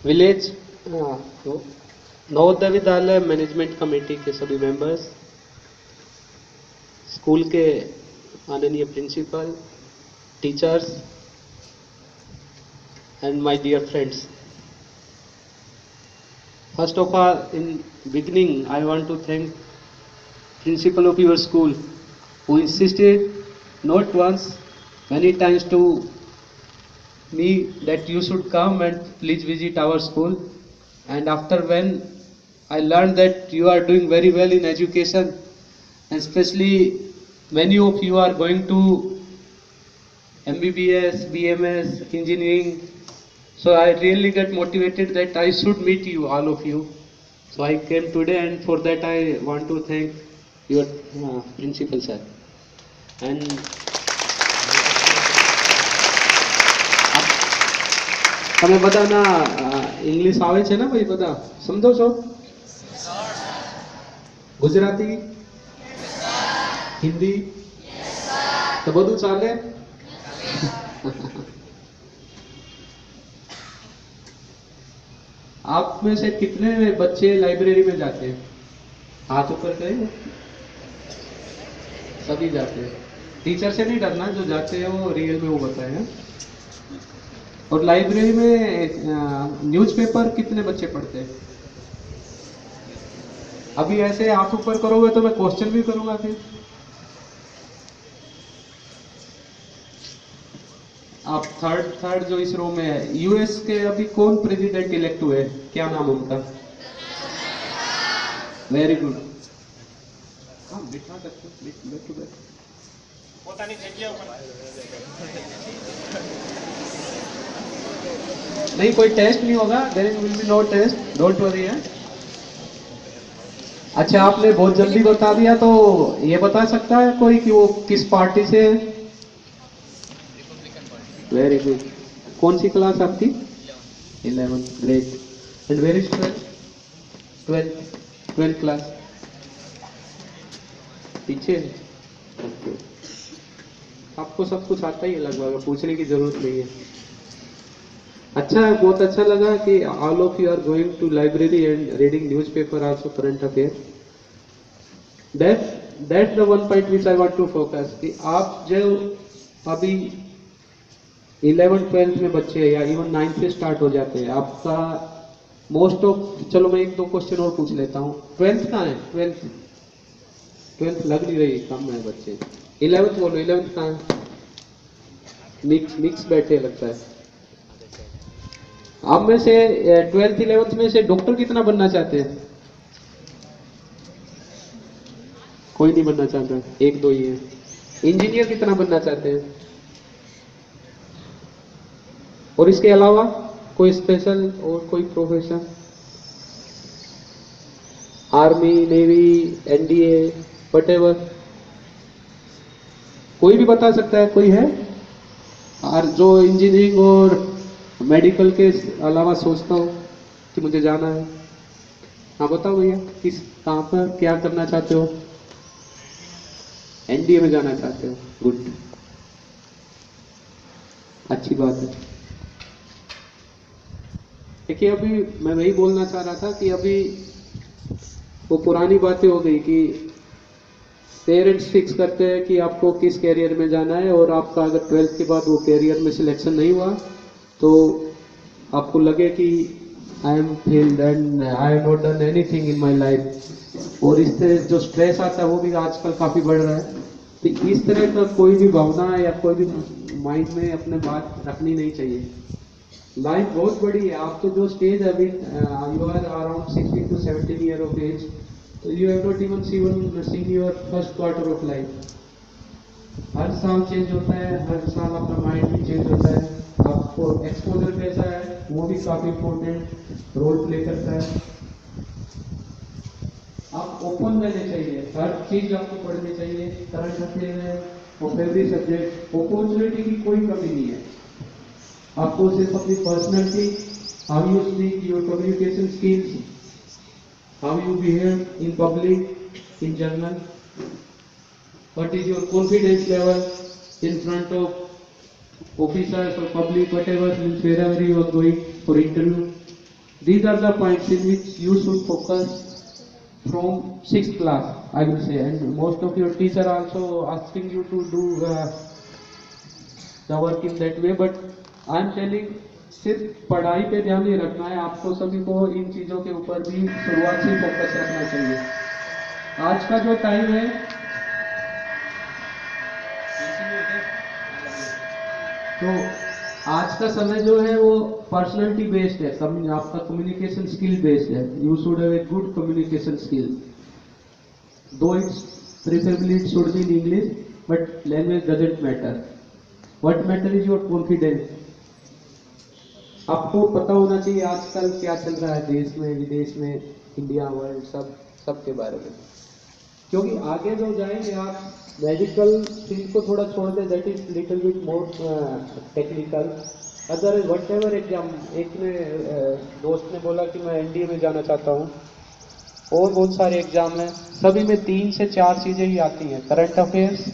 Village Navodaya Vidyalaya management committee के सभी members, school के माननीय principal, teachers and my dear friends. First of all, in beginning, I want to thank principal of your school who insisted not once, many times to me that you should come and please visit our school. And after when I learned that you are doing very well in education, and especially many of you are going to MBBS, BMS, engineering. So I really get motivated that I should meet you, all of you. So I came today, and for that I want to thank your principal sir. And તમે બધા ના English આવે છે ને ભાઈ, બધા સમજો છો? ગુજરાતી, હિન્દી તો બધું ચાલે? आप में से कितने बच्चे लाइब्रेरी में जाते हैं? हाथ ऊपर करें। सभी जाते हैं। टीचर से नहीं डरना, जो जाते हैं वो रियल में वो बताए हैं। और लाइब्रेरी में न्यूज़पेपर कितने बच्चे पढ़ते हैं? अभी ऐसे हाथ ऊपर करोगे तो मैं क्वेश्चन भी करूंगा फिर। आप थर्ड जो इस रो में है, यूएस के अभी कौन प्रेसिडेंट इलेक्ट हुए? क्या नाम उनका? Very good. बिठा सकते नहीं, कोई टेस्ट नहीं होगा, there will be no test, don't worry है। अच्छा, आपने बहुत जल्दी बता दिया, तो ये बता सकता है कोई कि वो किस पार्टी से? Very good. कौन सी क्लास आपकी? 11th, great. And where is 12th class? पीछे। ओके, आपको सब कुछ आता ही है लगभग, पूछने की जरूरत नहीं है। अच्छा है, बहुत अच्छा लगा कि all of you are going to library and reading newspaper, also current affair. That's the one point which I want to focus, कि आप जो अभी 11th 12th में बच्चे या इवन 9th से स्टार्ट हो जाते हैं, आपका मोस्ट ऑफ, चलो मैं एक दो क्वेश्चन और पूछ लेता हूँ। 12th कहाँ है? 12th लग नहीं रही, कम है बच्चे। 11th बोलो, 11th कहाँ है? मिक्स बैठे लगता है। आप में से 12th 11th में से डॉक्टर कितना बनना चाहते हैं? कोई नहीं बनना चाहता, एक दो ही है। इंजीनियर कितना बनना चाहते हैं? और इसके अलावा कोई स्पेशल और कोई profession? Army, navy, NDA, whatever, कोई भी बता सकता है? कोई है और जो इंजीनियरिंग और मेडिकल के अलावा सोचता हो कि मुझे जाना है? हाँ बताओ भैया, किस कहाँ पर क्या करना चाहते हो? एनडीए में जाना चाहते हो? गुड, अच्छी बात है। देखिए, अभी मैं वही बोलना चाह रहा था कि अभी वो पुरानी बातें हो गई कि पेरेंट्स फिक्स करते हैं कि आपको किस कैरियर में जाना है, और आपका अगर 12th के बाद वो कैरियर में सिलेक्शन नहीं हुआ तो आपको लगे कि I am failed and I have not done anything in my life. और इस तरह जो स्ट्रेस आता है वो भी आजकल काफ़ी बढ़ रहा है। तो इस तरह का कोई भी भावना या कोई भी माइंड में अपने बात रखनी नहीं चाहिए। लाइफ बहुत बड़ी है। आप तो जो स्टेज है अभी, you are around 16 to 17 year of age, तो you have not even seen your first quarter of life. हर साल चेंज होता है, हर साल अपना माइंड भी चेंज होता है। आपको एक्सपोजर कैसा है वो भी काफी इम्पोर्टेंट रोल प्ले करता है। आप ओपन रहने चाहिए, हर चीज आपको पढ़नी चाहिए। करंट अफेयर है और एवरी सब्जेक्ट, अपॉर्चुनिटी की कोई कमी नहीं है। आपको सिर्फ अपनी personality, how you speak, your communication skills, how you behave in public, in general, what is your confidence level in front of officers or public, whatever, means wherever you are going for interview, These are the points in which you should focus from 6th class, I will say, and most of your teacher also asking you to do the work in that way, but I am telling सिर्फ पढ़ाई पे ध्यान नहीं रखना है, आपको सभी को इन चीजों के ऊपर भी शुरुआत से फोकस रखना चाहिए। आज का जो टाइम है, तो आज का समय जो है वो पर्सनालिटी बेस्ड है, आपका कम्युनिकेशन स्किल बेस्ड है। You should have a good communication skill, though it's preferably it should be in English, but language doesn't matter. What matter is your confidence. आपको पता होना चाहिए आजकल क्या चल रहा है देश में, विदेश में, इंडिया, वर्ल्ड, सब के बारे में, क्योंकि आगे जो जाएंगे आप मेडिकल फील्ड को थोड़ा छोड़ दें, that is little bit more technical. Other what ever exam, एक ने दोस्त ने बोला कि मैं एनडीए में जाना चाहता हूँ, और बहुत सारे एग्जाम हैं, सभी में 3 से 4 चीजें ही आती हैं, current affairs,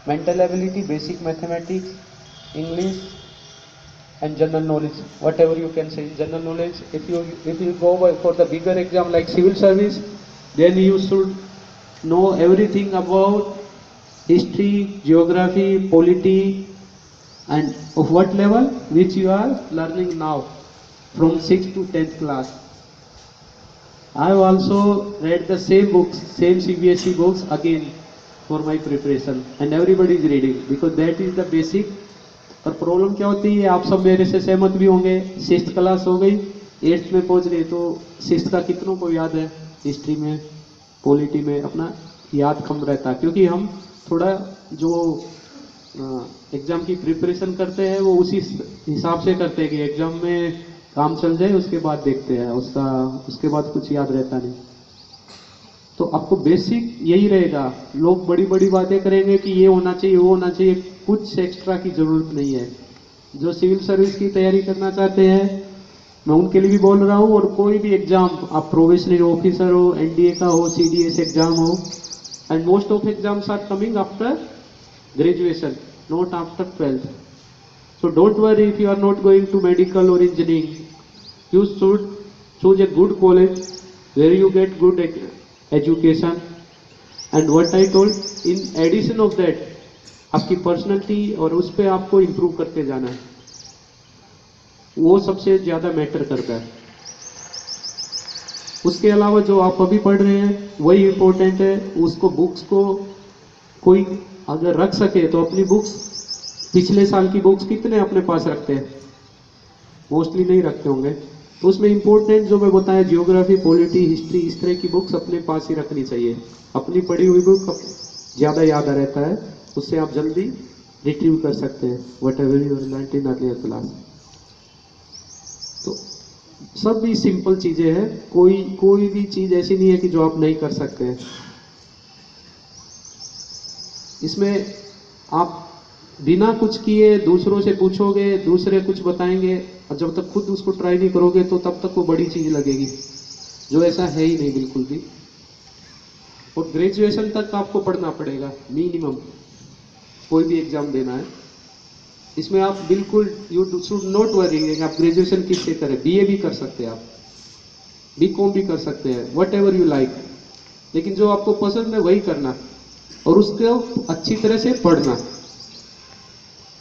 mental ability, basic mathematics, English and general knowledge, whatever you can say. General knowledge, if you go for the bigger exam like civil service, then you should know everything about history, geography, polity, and of what level which you are learning now from 6th to 10th class. I have also read the same books, same CBSE books again for my preparation, and everybody is reading because that is the basic। और problem क्या होती है, आप सब मेरे से सहमत भी होंगे, 6th क्लास हो गई, 8th में पहुंच गए, तो 6th का कितनों को याद है, हिस्ट्री में, पॉलिटी में अपना याद कम रहता है, क्योंकि हम थोड़ा जो एग्जाम की प्रिपरेशन करते हैं वो उसी हिसाब से करते हैं कि एग्जाम में काम चल जाए, उसके बाद देखते हैं, उसके बाद कुछ याद रहता नहीं। तो आपको बेसिक यही रहेगा। लोग बड़ी बड़ी बातें करेंगे कि ये होना चाहिए, वो होना चाहिए, कुछ एक्स्ट्रा की जरूरत नहीं है। जो सिविल सर्विस की तैयारी करना चाहते हैं, मैं उनके लिए भी बोल रहा हूँ, और कोई भी एग्जाम, आप प्रोबेशनरी ऑफिसर हो, एनडीए का हो, सीडीएस एग्जाम हो, and most of exams are coming after graduation, not after 12th। So don't worry if you are not going to medical or engineering. You should choose a good college where you get good education, and what I told, in addition of that, आपकी personality और उस पर आपको improve करते जाना है, वो सबसे ज्यादा मैटर करता है। उसके अलावा जो आप अभी पढ़ रहे हैं वही इंपॉर्टेंट है। उसको बुक्स को कोई अगर रख सके तो अपनी बुक्स, पिछले साल की बुक्स कितने अपने पास रखते हैं, मोस्टली नहीं रखते होंगे, तो उसमें इंपॉर्टेंट जो मैं बताया, जियोग्राफी, पॉलिटी, हिस्ट्री, इस तरह की बुक्स अपने पास ही रखनी चाहिए। अपनी पढ़ी हुई बुक ज़्यादा याद रहता है, उससे आप जल्दी रिट्रीव कर सकते हैं what ever you learn in earlier class. तो सब भी सिंपल चीज़ें हैं, कोई भी चीज़ ऐसी नहीं है कि जो आप नहीं कर सकते हैं। इसमें आप बिना कुछ किए दूसरों से पूछोगे, दूसरे कुछ बताएंगे, और जब तक खुद उसको ट्राई नहीं करोगे तो तब तक वो बड़ी चीज लगेगी, जो ऐसा है ही नहीं बिल्कुल भी। और ग्रेजुएशन तक आपको पढ़ना पड़ेगा मिनिमम, कोई भी एग्जाम देना है। इसमें आप बिल्कुल यू शुड नॉट वरी आप ग्रेजुएशन किससे करें, बीए भी कर सकते हैं आप, बीकॉम भी कर सकते हैं, वट एवर यू लाइक, लेकिन जो आपको पसंद है वही करना, और उसको अच्छी तरह से पढ़ना।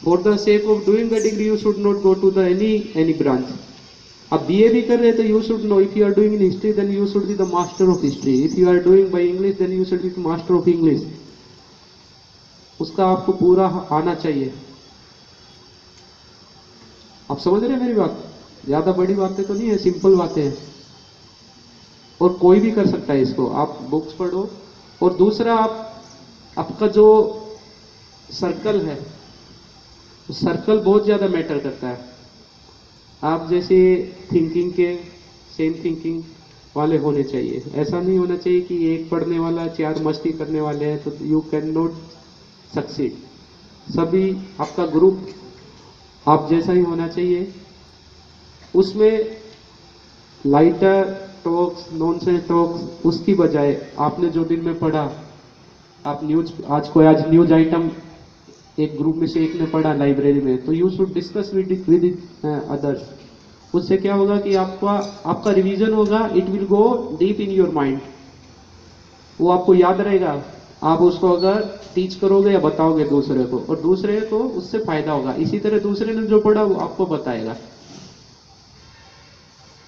For the sake of doing the degree, you should not go to the any branch. आप बीए भी कर रहे हैं तो you should know, if you are doing in history then you should be the master of history. If you are doing by English then you should be the master of English. उसका आपको पूरा आना चाहिए। आप समझ रहे हैं मेरी बात? ज्यादा बड़ी बातें तो नहीं है, सिंपल बातें हैं, और कोई भी कर सकता है इसको। आप बुक्स पढ़ो, और दूसरा आपका जो सर्कल है, सर्कल बहुत ज्यादा मैटर करता है। आप जैसे थिंकिंग के सेम थिंकिंग वाले होने चाहिए, ऐसा नहीं होना चाहिए कि एक पढ़ने वाला 4 मस्ती करने वाले हैं, तो यू कैन नॉट सक्सीड। सभी आपका ग्रुप आप जैसा ही होना चाहिए। उसमें लाइटर टॉक्स, नॉनसेंस टॉक्स, उसकी बजाय आपने जो दिन में पढ़ा, आप आज न्यूज आइटम एक ग्रुप में से एक ने पढ़ा लाइब्रेरी में, तो you should discuss with others उससे क्या होगा कि आपका रिवीजन होगा, it will go deep in your mind, वो आपको याद रहेगा। आप उसको अगर टीच करोगे या बताओगे दूसरे को, और दूसरे को उससे फायदा होगा। इसी तरह दूसरे ने जो पढ़ा वो आपको बताएगा।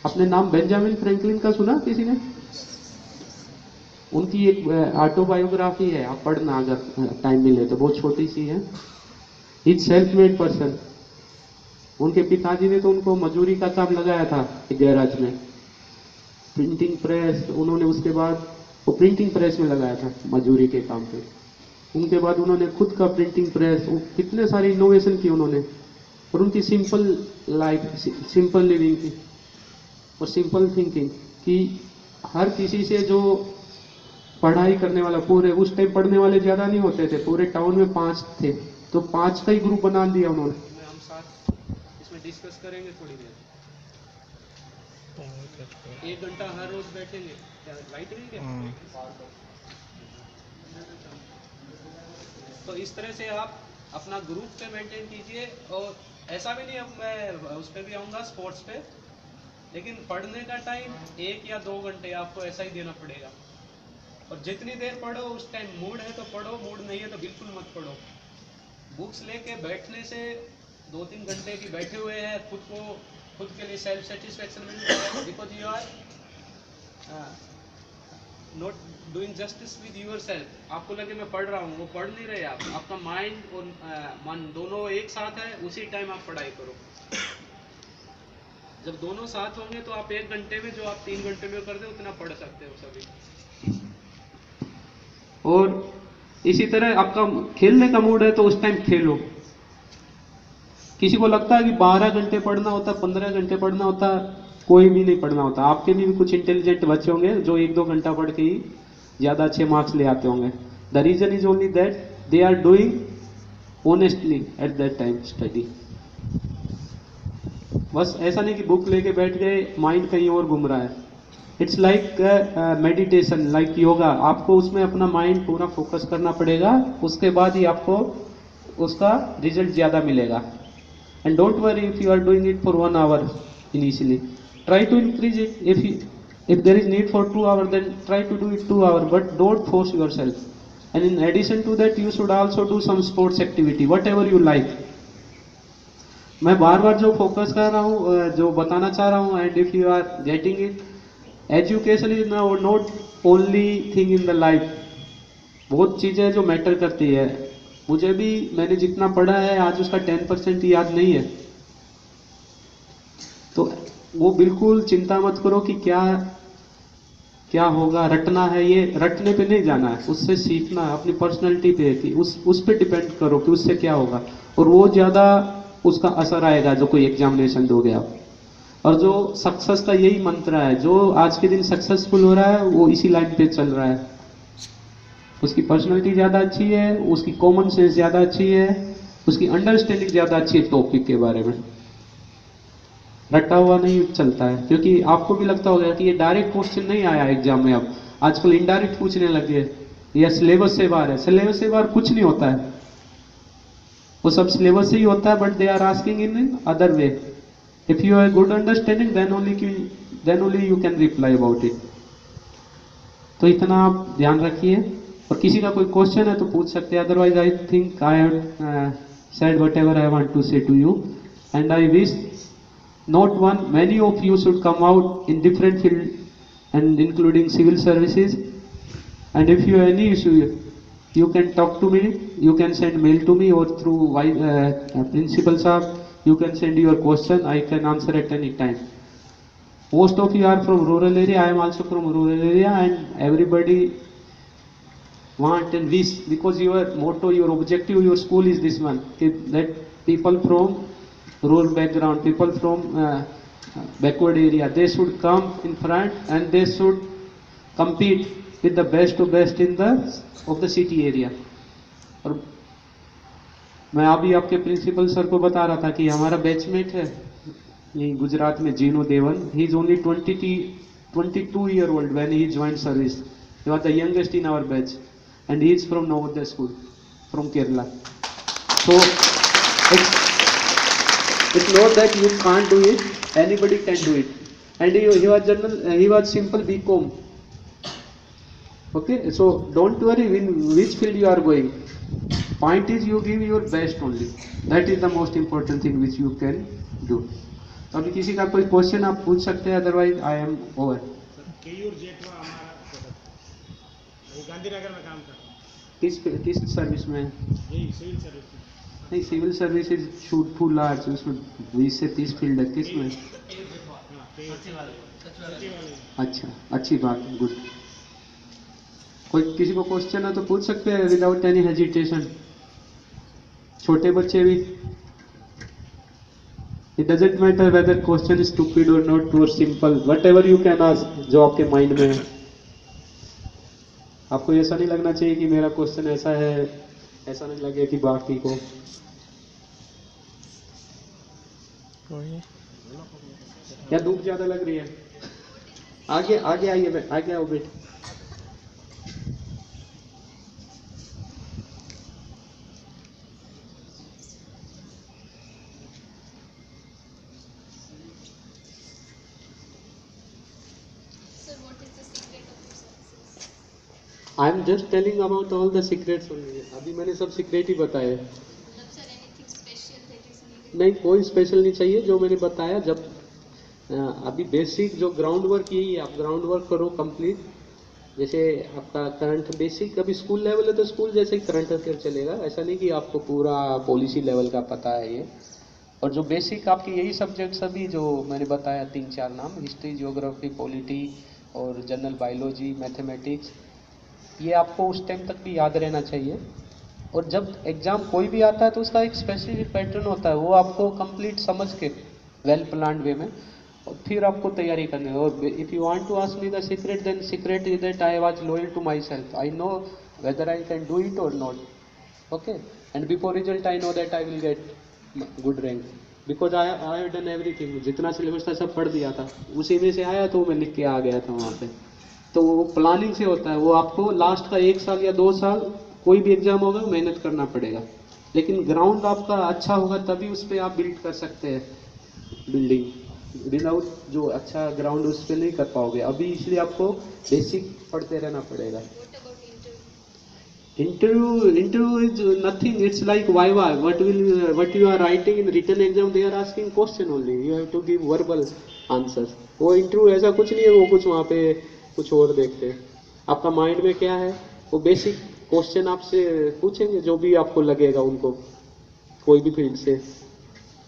अपने नाम बेंजामिन फ्रैंकलिन का सुना किसी ने? उनकी एक ऑटोबायोग्राफी है, आप पढ़ना अगर टाइम मिले तो, बहुत छोटी सी है। Is self made person. उनके पिताजी ने तो उनको मजूरी का काम लगाया था गैराज में, प्रिंटिंग प्रेस, उन्होंने उसके बाद वो प्रिंटिंग प्रेस में लगाया था मजूरी के काम पे। उनके बाद उन्होंने खुद का प्रिंटिंग प्रेस, कितने सारे इनोवेशन किए उन्होंने। और उनकी सिंपल लाइफ, सिंपल लिविंग थी और सिंपल थिंकिंग, कि हर किसी से जो पढ़ाई करने वाला, पूरे उस टाइम पढ़ने वाले ज्यादा नहीं होते थे, पूरे टाउन में 5 थे, तो 5 का ही ग्रुप बना दिया उन्होंने। हम साथ इसमें डिस्कस करेंगे थोड़ी देर, 1 घंटा हर रोज बैठेंगे। क्या राइट नहीं क्या? तो इस तरह से आप अपना ग्रुप पे मेंटेन कीजिए। और ऐसा भी नहीं, अब मैं उस पर भी आऊँगा स्पोर्ट्स पे, लेकिन पढ़ने का टाइम 1 या 2 घंटे आपको ऐसा ही देना पड़ेगा। और जितनी देर पढ़ो उस टाइम, मूड है तो पढ़ो, मूड नहीं है तो बिल्कुल मत पढ़ो। बुक्स लेके बैठने से 2-3 घंटे की बैठे हुए हैं, खुद के लिए सेल्फ सेटिस्फेक्शन मिलता है, because you are not doing justice with your self. आपको लगे मैं पढ़ रहा हूँ, वो पढ़ नहीं रहे आप, आपका माइंड और मन दोनों एक साथ है, उसी टाइम आप पढ़ाई करो। जब दोनों साथ होंगे तो आप 1 घंटे में जो आप 3 घंटे में करते हो उतना पढ़ सकते हो सभी। और इसी तरह आपका खेलने का मूड है तो उस टाइम खेलो। किसी को लगता है कि 12 घंटे पढ़ना होता, 15 घंटे पढ़ना होता, कोई भी नहीं पढ़ना होता। आपके भी कुछ इंटेलिजेंट बच्चे होंगे जो 1-2 घंटा पढ़ के ही ज्यादा अच्छे मार्क्स ले आते होंगे। The reason is only that they are doing honestly at that time study. बस ऐसा नहीं कि बुक लेके बैठ गए, माइंड कहीं और घूम रहा है। It's like meditation, like yoga. आपको उसमें अपना माइंड पूरा फोकस करना पड़ेगा, उसके बाद ही आपको उसका रिजल्ट ज्यादा मिलेगा। And don't worry if you are doing it for 1 hour initially, try to increase it. If there is need for 2 hours, then try to do it 2 hours, but don't force yourself. And in addition to that, you should also do some sports activity, whatever you like. मैं बार बार जो focus कर रहा हूँ, जो बताना चाह रहा हूँ, and if you are getting it, education is not only thing in the life. बहुत चीजें जो मैटर करती है। मुझे भी, मैंने जितना पढ़ा है आज उसका 10% याद नहीं है, तो वो बिल्कुल चिंता मत करो कि क्या होगा। रटना है, ये रटने पे नहीं जाना है, उससे सीखना है, अपनी पर्सनैलिटी पे, कि उस पे डिपेंड करो कि उससे क्या होगा, और वो ज्यादा उसका असर आएगा जो कोई एग्जामिनेशन दोगे आप। और जो सक्सेस का यही मंत्र है, जो आज के दिन सक्सेसफुल हो रहा है वो इसी लाइन पे चल रहा है। उसकी पर्सनैलिटी ज्यादा अच्छी है, उसकी कॉमन सेंस ज्यादा अच्छी है, उसकी अंडरस्टैंडिंग ज्यादा अच्छी है टॉपिक के बारे में। रटा हुआ नहीं चलता है, क्योंकि आपको भी लगता होगा कि ये डायरेक्ट क्वेश्चन नहीं आया एग्जाम में, अब आजकल इनडायरेक्ट पूछने लगे, या सिलेबस से बाहर है। सिलेबस से बाहर कुछ नहीं होता है, वो सब सिलेबस से ही होता है, but they are asking in other way. If you have good understanding then only you can reply about it. तो इतना आप ध्यान रखिए, और किसी का कोई क्वेश्चन है तो पूछ सकते हैं, otherwise I think I have said whatever I want to say to you, and I wish not one, many of you should come out in different field and including civil services. And if you have any issue, you can talk to me, you can send mail to me, or through principal sir, you can send your question, I can answer at any time. Most of you are from rural area, I am also from rural area, and everybody want and wish, because your motto, your objective, your school is this one, that people from rural background, people from backward area, they should come in front and they should compete with the best of best in the of the city area. और मैं अभी आपके principal sir को बता रहा था कि हमारा बैचमेट है यही गुजरात में, Jeeno Devan, he is only 22 year old when he joined service. He was the youngest in our batch, and he is from Navodaya school from Kerala. So It's not that you can't do it, anybody can do it. And he was simple BCom. Okay, so don't worry in which field you are going. Point is you give your best only. That is the most important thing which you can do. तो अभी किसी का कोई question आप पूछ सकते हैं, otherwise I am over. Keyur Jethwa हमारा वो गांधीनगर में काम कर रहा हूँ। किस सर्विस में? यही सिविल सर्विस में। नहीं, civil services shoot too large, उसमें 20 से 30 फील्ड है, किस में? अच्छा, अच्छी बात है, गुड। कोई किसी को क्वेश्चन है तो पूछ सकते हैं विदाउट एनी हेजिटेशन, छोटे बच्चे भी। It doesn't matter whether question is stupid और नॉट और simple, whatever you can ask, जो आपके माइंड में है। आपको ऐसा नहीं लगना चाहिए कि मेरा क्वेश्चन ऐसा है, ऐसा नहीं लगे कि बाकी को। क्या धूप ज्यादा लग रही है? आगे आगे आइए, आगे आओ बेटे। I am just telling about all the secrets only. अभी मैंने सब सीक्रेट ही बताए। नहीं, कोई स्पेशल नहीं चाहिए, जो मैंने बताया। जब अभी बेसिक जो ग्राउंड वर्क यही है, आप ग्राउंड वर्क करो कंप्लीट। जैसे आपका करंट बेसिक अभी स्कूल लेवल है तो स्कूल जैसे ही करंट अफेयर चलेगा, ऐसा नहीं कि आपको पूरा पॉलिसी लेवल का पता है ये। और जो बेसिक आपके यही सब्जेक्ट्स अभी जो मैंने बताया 3-4 नाम, हिस्ट्री, जियोग्राफी, पॉलिटी और जनरल बायोलॉजी, मैथमेटिक्स, ये आपको उस टाइम तक भी याद रहना चाहिए। और जब एग्ज़ाम कोई भी आता है तो उसका एक स्पेसिफिक पैटर्न होता है, वो आपको कंप्लीट समझ के वेल प्लान्ड वे में और फिर आपको तैयारी करनी है। और if you want to ask me the secret, then secret is that I was loyal to myself. I know whether I can do it और not, okay, and before result I know that I will get good rank, because I have done everything. जितना syllabus था सब पढ़ दिया था, उसी में से आया तो मैं लिख के आ गया था वहाँ पे। तो वो प्लानिंग से होता है, वो आपको लास्ट का 1 साल या 2 साल कोई भी एग्जाम होगा मेहनत करना पड़ेगा। लेकिन ग्राउंड आपका अच्छा होगा तभी उस पर आप बिल्ड कर सकते हैं बिल्डिंग। विदाउट जो अच्छा ग्राउंड उस पर नहीं कर पाओगे अभी, इसलिए आपको बेसिक पढ़ते रहना पड़ेगा। Interview is nothing. It's like viva. What you are writing in written exam, they are asking question only. You have to give verbal answers. वो इंटरव्यू ऐसा कुछ नहीं है, वो कुछ वहाँ पे कुछ और देखते हैं। आपका माइंड में क्या है, वो बेसिक क्वेश्चन आपसे पूछेंगे जो भी आपको लगेगा उनको, कोई भी फील्ड से,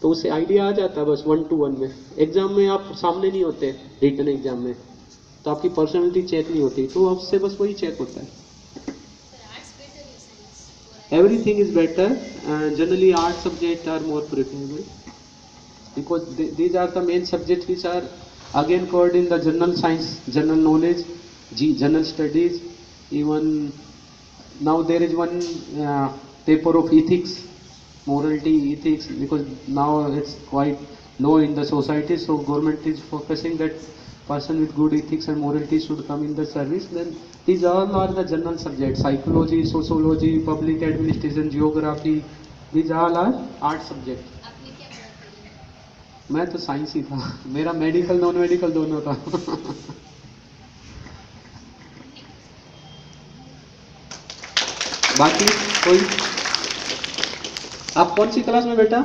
तो उससे आइडिया आ जाता है बस 1 to 1 में। एग्जाम में आप सामने नहीं होते, रिटन एग्जाम में तो आपकी पर्सनैलिटी चेक नहीं होती, तो आपसे बस वही चेक होता है। Everything is better, and generally art subjects are more preferable because these are the main subjects which are again covered in the general science, general knowledge, general studies. Even now there is one paper of ethics, morality, ethics, because now it's quite low in the society, so government is focusing that person with good ethics and morality should come in the service. Then these all are the general subjects: psychology, sociology, public administration, geography. These all are art subjects. मैं तो science ही था, मेरा medical non medical दोनों था। बाकी कोई, आप कौन सी क्लास में बेटा?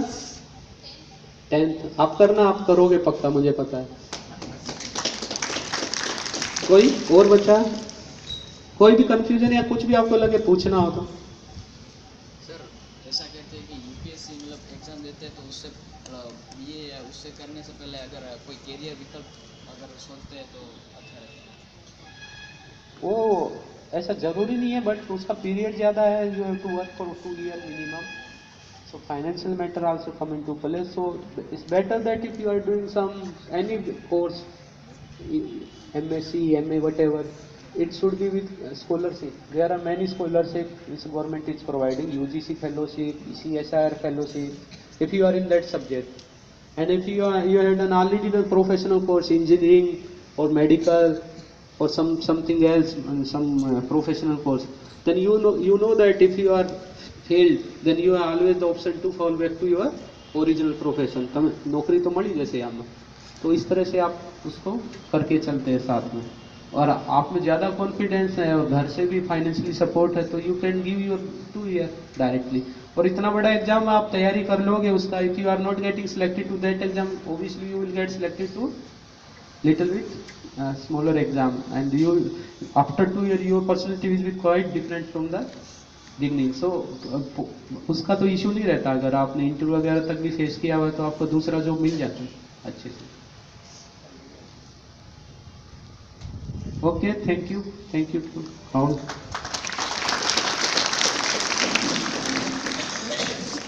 10th। आप करना, आप करोगे पक्का, मुझे पता है। कोई और बच्चा, कोई भी कंफ्यूजन या कुछ भी आपको लगे पूछना हो तो? सर ऐसा कहते हैं कि यूपीएससी मतलब एग्जाम देते हैं तो उससे ये उससे करने से पहले अगर कोई कैरियर विकल्प अगर सोचते हैं तो अच्छा रहेगा। वो ऐसा जरूरी नहीं है, बट उसका पीरियड ज़्यादा है, you have to work for 2 years minimum, so financial matter also come into play. So it's better that if you are doing any course, MSc, MA, whatever, it should be with scholarship. There are many scholarship which government is providing, UGC fellowship, CSIR fellowship, if you are in that subject. And if you have done already the professional course, engineering or medical or something else, some professional course, then you know that if you are failed, then you have always the option to fall back to your original profession तब नौकरी तो मળી जैसे आम तो इस तरह से आप उसको करके चलते हैं साथ में और आप में ज़्यादा कॉन्फिडेंस है और घर से भी फाइनेंशियली सपोर्ट है तो you can give your 2 year directly और इतना बड़ा एग्जाम आप तैयारी कर लोगे उसका if you are not getting selected to that exam obviously you will get selected to little bit smaller exam and you after 2 year your personality will be quite different from the beginning so उसका तो issue नहीं रहता अगर आपने interview वगैरह तक भी face किया हुआ तो आपको दूसरा जॉब मिल जाता है अच्छे से ओके थैंक यू